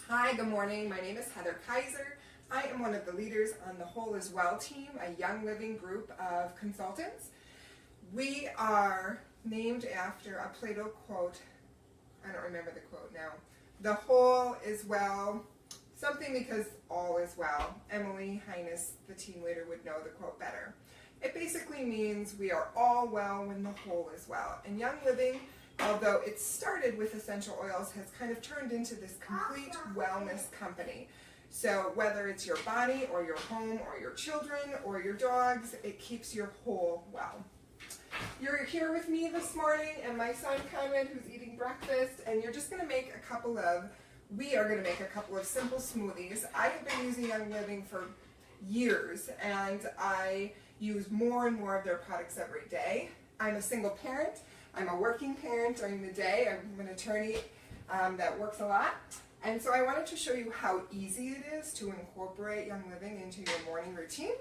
Hi, good morning. My name is Heather Kaiser. I am one of the leaders on the Whole as Well team, a Young Living group of consultants. We are named after a Plato quote. I don't remember the quote now. The whole is well, something because all is well. Emily Hines, the team leader, would know the quote better. It basically means we are all well when the whole is well. And Young Living, although it started with essential oils, has kind of turned into this complete wellness company. So whether it's your body or your home or your children or your dogs, it keeps your whole well. You're here with me this morning and my son Conrad, who's eating breakfast, and you're just going to make we are going to make a couple of simple smoothies. I have been using Young Living for years, and I use more and more of their products every day. I'm a single parent. I'm a working parent during the day. I'm an attorney that works a lot. And so I wanted to show you how easy it is to incorporate Young Living into your morning routine.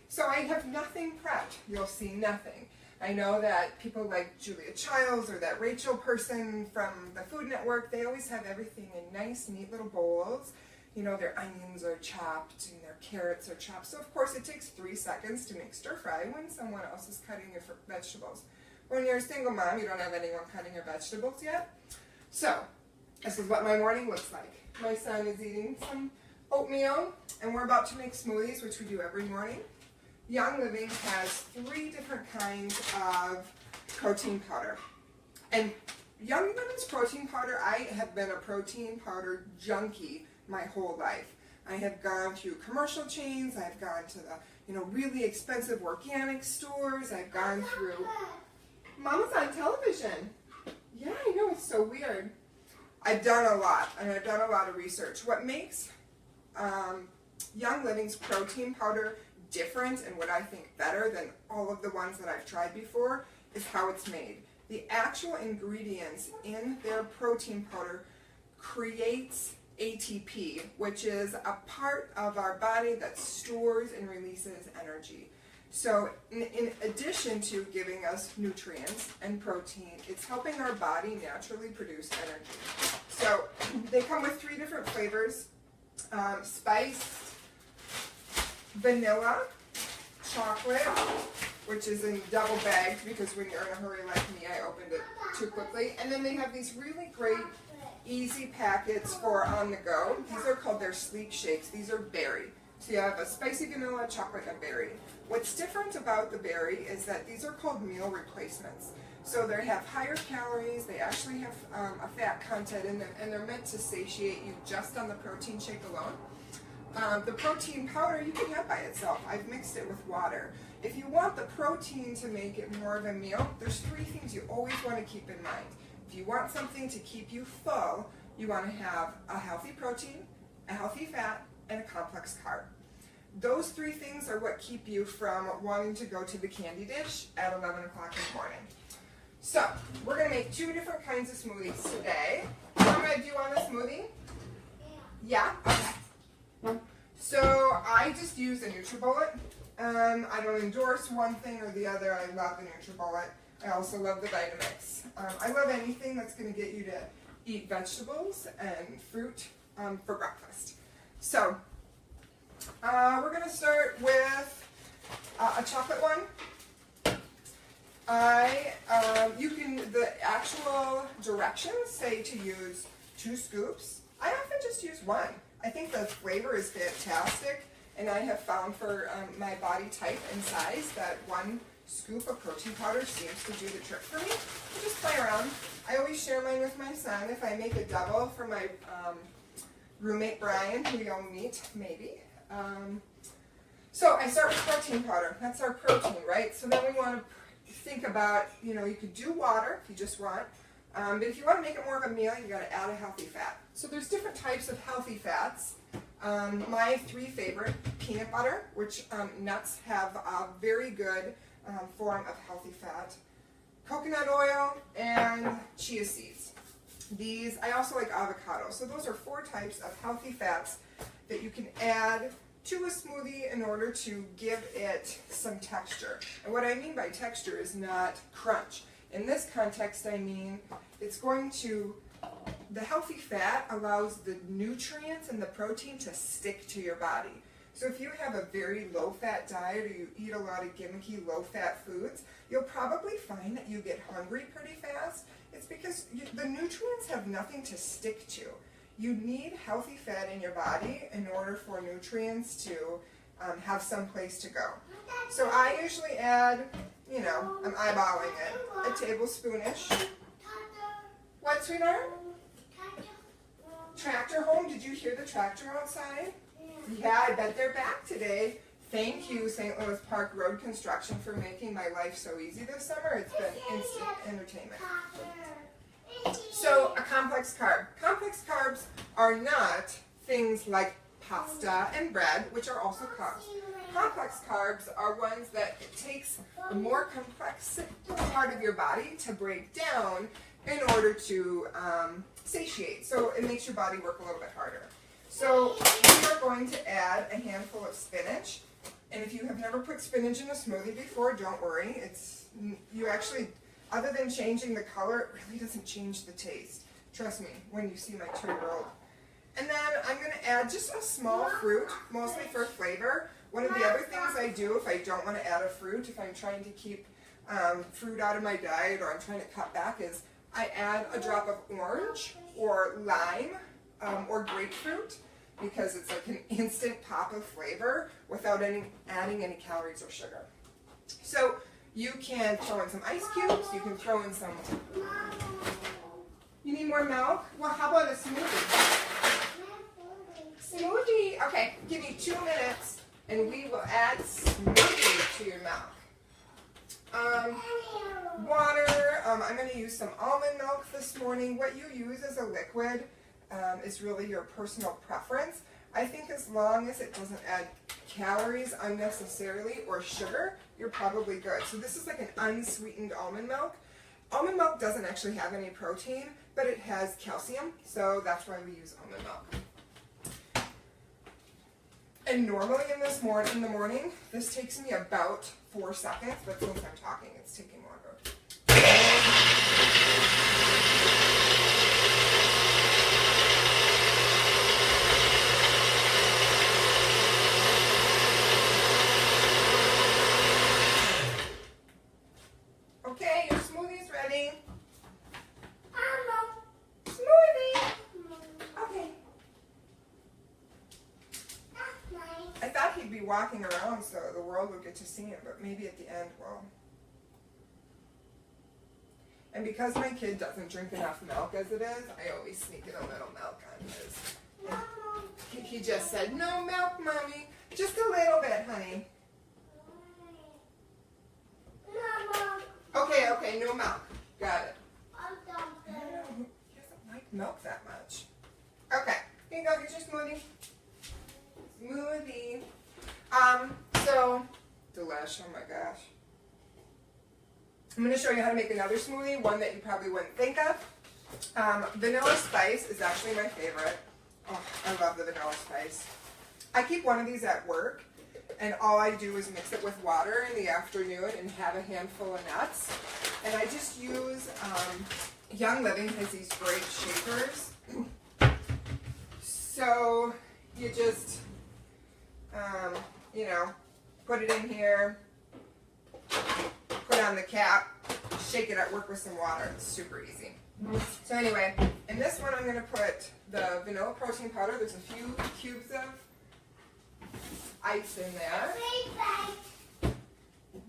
So I have nothing prepped. You'll see nothing. I know that people like Julia Childs or that Rachel person from the Food Network, they always have everything in nice, neat little bowls. You know, their onions are chopped and their carrots are chopped. So of course it takes 3 seconds to make stir fry when someone else is cutting your vegetables. When you're a single mom, you don't have anyone cutting your vegetables yet. So this is what my morning looks like. My son is eating some oatmeal, and we're about to make smoothies, which we do every morning. Young Living has 3 different kinds of protein powder. And Young Living's protein powder, I have been a protein powder junkie my whole life. I have gone through commercial chains, I've gone to the really expensive organic stores, I've gone through Mama's on television. Yeah, I know, it's so weird. I've done a lot, and I've done a lot of research. What makes Young Living's protein powder different and what I think better than all of the ones that I've tried before is how it's made. The actual ingredients in their protein powder creates ATP, which is a part of our body that stores and releases energy. So in addition to giving us nutrients and protein, it's helping our body naturally produce energy. So they come with 3 different flavors: spiced, vanilla, chocolate, which is in double bagged because when you're in a hurry like me, I opened it too quickly. And then they have these really great easy packets for on the go. These are called their sleep shakes. These are berry. So you have a spicy vanilla, chocolate, and berry. What's different about the berry is that these are called meal replacements. So they have higher calories, they actually have a fat content in them, and they're meant to satiate you just on the protein shake alone. The protein powder you can have by itself. I've mixed it with water. If you want the protein to make it more of a meal, there's 3 things you always want to keep in mind. If you want something to keep you full, you want to have a healthy protein, a healthy fat, and a complex carb. Those 3 things are what keep you from wanting to go to the candy dish at 11 o'clock in the morning. So, we're going to make 2 different kinds of smoothies today. Conrad, do you want a smoothie? Yeah? Okay. So, I just use a NutriBullet. I don't endorse one thing or the other. I love the NutriBullet. I also love the Vitamix. I love anything that's going to get you to eat vegetables and fruit for breakfast. So, we're going to start with a chocolate one. The actual directions say to use 2 scoops. I often just use 1. I think the flavor is fantastic, and I have found for my body type and size that 1 scoop of protein powder seems to do the trick for me. So just play around. I always share mine with my son. If I make a double for my roommate Brian, who you'll meet maybe. So I start with protein powder. That's our protein, right? So then we want to think about, you could do water if you just want. But if you want to make it more of a meal, you got to add a healthy fat. So there's different types of healthy fats. My 3 favorite: peanut butter, which nuts have a very good form of healthy fat, coconut oil, and chia seeds. I also like avocado. So those are 4 types of healthy fats that you can add to a smoothie in order to give it some texture. And what I mean by texture is not crunch. In this context, I mean it's going to the healthy fat allows the nutrients and the protein to stick to your body. So if you have a very low-fat diet or you eat a lot of gimmicky low-fat foods, you'll probably find that you get hungry pretty fast. It's because the nutrients have nothing to stick to. You need healthy fat in your body in order for nutrients to have some place to go. So I usually add, you know, I'm eyeballing it, a tablespoonish. What, sweetheart? Tractor home? Did you hear the tractor outside? Yeah, I bet they're back today. Thank you, St. Louis Park Road Construction, for making my life so easy this summer. It's been instant entertainment. So, a complex carb. Complex carbs are not things like pasta and bread, which are also carbs. Complex carbs are ones that it takes a more complex part of your body to break down in order to satiate. So it makes your body work a little bit harder. So we are going to add a handful of spinach. And if you have never put spinach in a smoothie before, don't worry. You actually, other than changing the color, it really doesn't change the taste. Trust me, when you see my 2-year-old. And then I'm going to add just a small fruit, mostly for flavor. One of the other things I do if I don't want to add a fruit, if I'm trying to keep fruit out of my diet or I'm trying to cut back, is I add a drop of orange or lime or grapefruit, because it's like an instant pop of flavor without adding any calories or sugar. So you can throw in some ice cubes, you can throw in some... You need more milk? Well, how about a smoothie? Smoothie! Okay, give me 2 minutes and we will add smoothie to your milk. Water, I'm going to use some almond milk this morning. What you use as a liquid is really your personal preference. I think as long as it doesn't add calories unnecessarily or sugar, you're probably good. So this is like an unsweetened almond milk. Almond milk doesn't actually have any protein, but it has calcium, so that's why we use almond milk. And normally in the morning, this takes me about 4 seconds, but since I'm talking, it's taking longer. Okay, your smoothie's ready. Smoothie! Okay. I thought he'd be walking around so the world would get to see him, but maybe at the end we'll. And because my kid doesn't drink enough milk as it is, I always sneak in a little milk on his. He just said, no milk, Mommy. Just a little bit, honey. Okay, no milk. Got it. He doesn't like milk that much. Okay, here you go, get your smoothie. Smoothie. So, delish, oh my gosh. I'm going to show you how to make another smoothie, one that you probably wouldn't think of. Vanilla spice is actually my favorite. Oh, I love the vanilla spice. I keep one of these at work, and all I do is mix it with water in the afternoon and have a handful of nuts. And I just use, Young Living has these great shakers. So you just, you know, put it in here, put on the cap, shake it at work with some water. It's super easy. So anyway, in this one I'm going to put the vanilla protein powder. There's a few cubes of ice in there.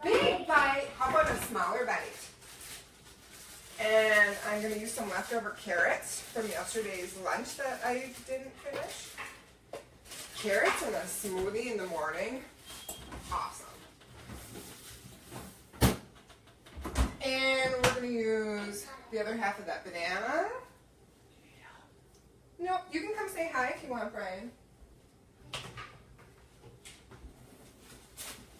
Big bite. How about a smaller bite? And I'm going to use some leftover carrots from yesterday's lunch that I didn't finish. Carrots in a smoothie in the morning. Awesome. And we're going to use the other half of that banana. No, you can come say hi if you want, Brian.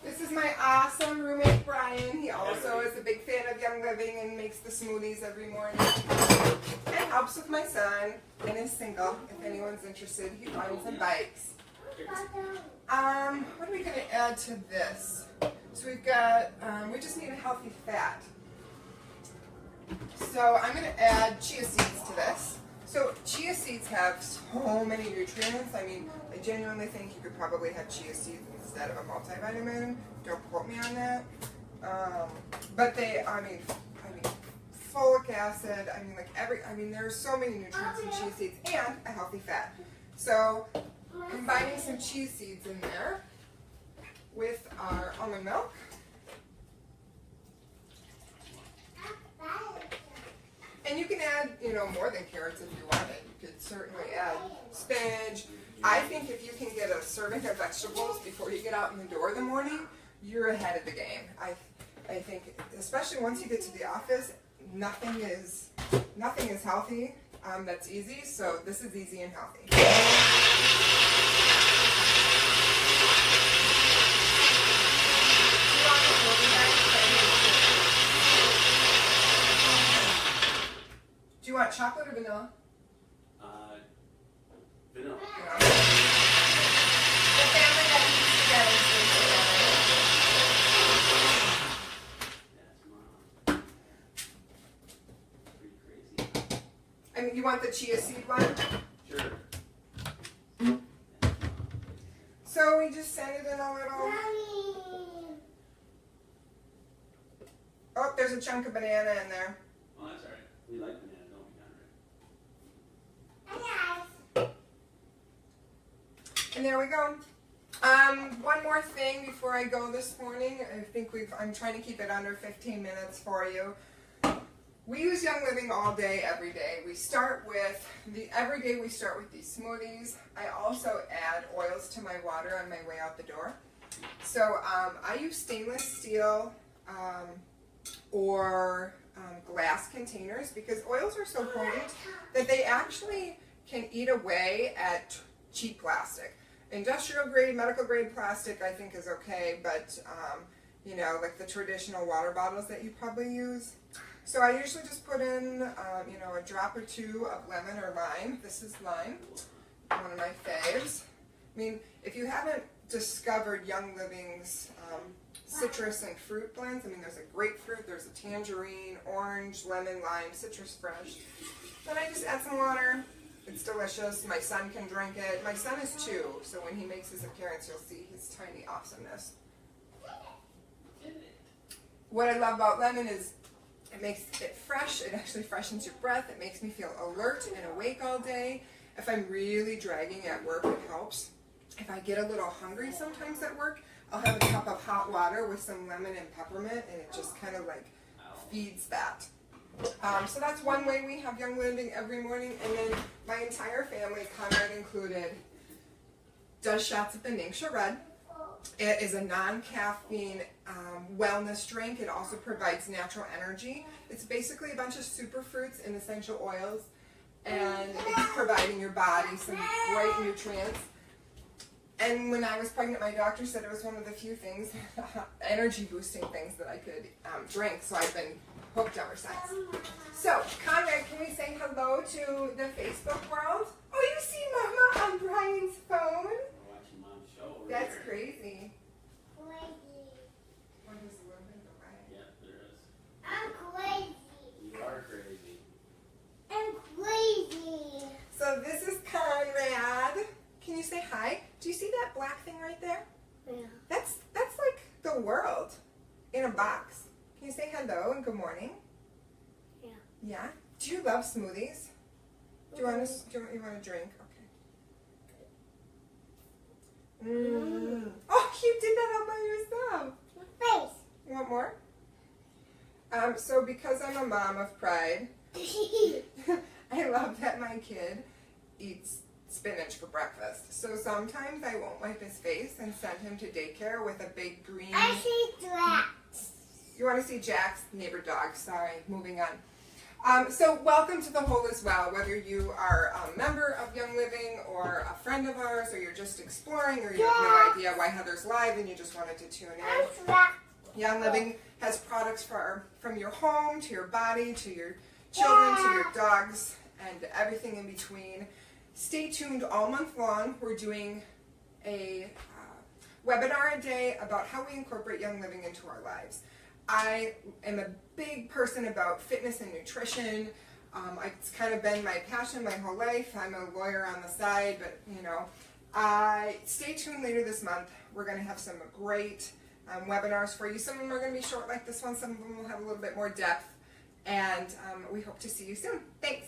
This is my awesome roommate, Brian. He also is a big fan of Young Living and makes the smoothies every morning. And helps with my son and is single. If anyone's interested, he rides some bikes. What are we going to add to this? So we've got, we just need a healthy fat. So I'm going to add chia seeds to this. So chia seeds have so many nutrients. I mean, I genuinely think you could probably have chia seeds instead of a multivitamin. Don't quote me on that. But they, I mean, folic acid. I mean, there's so many nutrients in chia seeds and a healthy fat. So combining some chia seeds in there with our almond milk. And you can add, more than carrots if you want it. You could certainly add spinach. I think if you can get a serving of vegetables before you get out in the door in the morning, you're ahead of the game. I think, especially once you get to the office, nothing is healthy. That's easy. So this is easy and healthy. Do you want chocolate or vanilla? Vanilla. The family that eats together stays together. That's pretty crazy. I mean, you want the chia seed one? Sure. So we just send it in a little. Oh, there's a chunk of banana in there. Oh, that's alright. We like banana, don't we, Conrad? And there we go. One more thing before I go this morning. I think I'm trying to keep it under 15 minutes for you. We use Young Living all day, every day. Every day we start with these smoothies. I also add oils to my water on my way out the door. So I use stainless steel or glass containers because oils are so potent that they actually can eat away at cheap plastic. Industrial grade, medical grade plastic I think is okay, but like the traditional water bottles that you probably use. So I usually just put in a drop or two of lemon or lime. This is lime, one of my faves. I mean, if you haven't discovered Young Living's citrus and fruit blends, I mean, there's a grapefruit, there's a tangerine, orange, lemon, lime, citrus fresh. Then I just add some water. It's delicious. My son can drink it. My son is 2, so when he makes his appearance, you'll see his tiny awesomeness. What I love about lemon is it makes it fresh. It actually freshens your breath. It makes me feel alert and awake all day. If I'm really dragging at work, it helps. If I get a little hungry sometimes at work, I'll have a cup of hot water with some lemon and peppermint, and it just kind of like feeds that. So that's one way we have Young Living every morning. And then my entire family, Conrad included, does shots of the Ningxia Red. It is a non-caffeine wellness drink. It also provides natural energy. It's basically a bunch of superfruits and essential oils, and it's providing your body some great nutrients. And when I was pregnant, my doctor said it was one of the few things, energy boosting things that I could drink. So I've been hooked ever since. So, Conrad, can we say hello to the Facebook world? Oh, you see Mama on Brian's phone? We're watching Mom's show over That's here. crazy. Crazy. What is a little bit away? Yeah, there is. I'm crazy. You are crazy. I'm crazy. So this is Conrad. Can you say hi? Do you see that black thing right there? Yeah. That's like the world in a box. Can you say hello and good morning? Yeah. Yeah. Do you love smoothies? Do you want to drink? Okay. Oh, you did that all by yourself. My face. You want more? So because I'm a mom of pride, I love that my kid eats spinach for breakfast. So sometimes I won't wipe his face and send him to daycare with a big green... I see rats. You want to see Jack's neighbor dog. Sorry, moving on. So welcome to the Whole as Well, whether you are a member of Young Living or a friend of ours, or you're just exploring, or you have no idea why Heather's live and you just wanted to tune in. Young Living has products from your home to your body to your children to your dogs and everything in between. Stay tuned all month long. We're doing a webinar a day about how we incorporate Young Living into our lives. I am a big person about fitness and nutrition. It's kind of been my passion my whole life. I'm a lawyer on the side, but stay tuned later this month. We're going to have some great webinars for you. Some of them are going to be short like this one. Some of them will have a little bit more depth. And we hope to see you soon. Thanks.